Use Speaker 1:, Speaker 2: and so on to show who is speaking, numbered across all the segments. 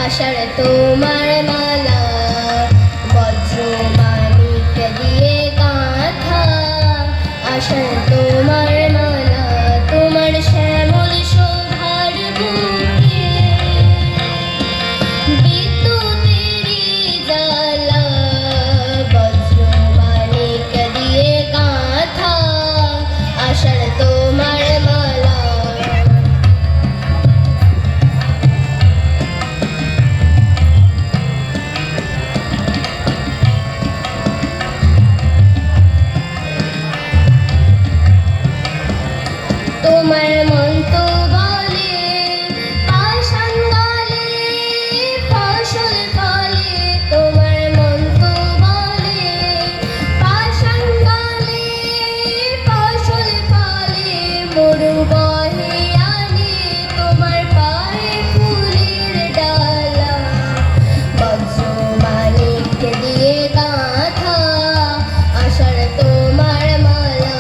Speaker 1: আষাঢ় তোমার মালা, বজ্র মানিক দিয়ে গাঁথা। আষাঢ় তোমার মালা, তোমার শ্যামল শোভার বুকে বিদ্যুতেরি জ্বালা, বজ্র মানিক দিয়ে গাঁথা। আষাঢ় তোমার মালা। তোমার মন তো বলে পাষাণ গালে ফসল ফলে, তোমার মন তো বলে পাষাণ গালে ফসল ফলে। মরু বহে আনে তোমার পায়ে ফুলের ডালা, বজ্র মানিক দিয়ে গাঁথা। আষাঢ় তোমার মালা।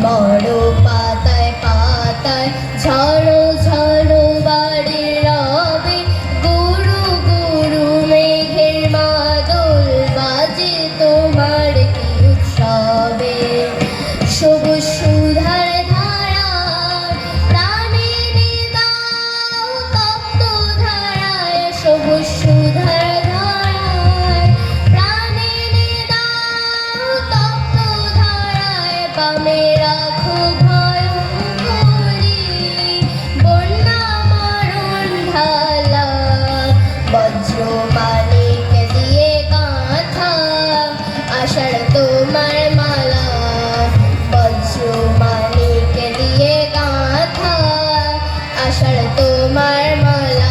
Speaker 1: বড় পাতায় পাতায় ঝড়ো ঝড়ো বাড়ি রবে, গুরু গুরু মেঘের মাদল বাজে তোমার কি উৎসবে। সবুজ সুধার ধারায় প্রাণে দাও তপ্ত ধারায়, সবুজ সুধার ধারায় প্রাণে দাও তপ্ত ধারায়। বামে রাখো ভয়ঙ্করী বন্যা মারণ ঢালা, বজ্র মানিক দিয়ে গাঁথা। আষাঢ় তোমার মালা, বজ্র মানিক দিয়ে গাঁথা। আষাঢ় তোমার মালা।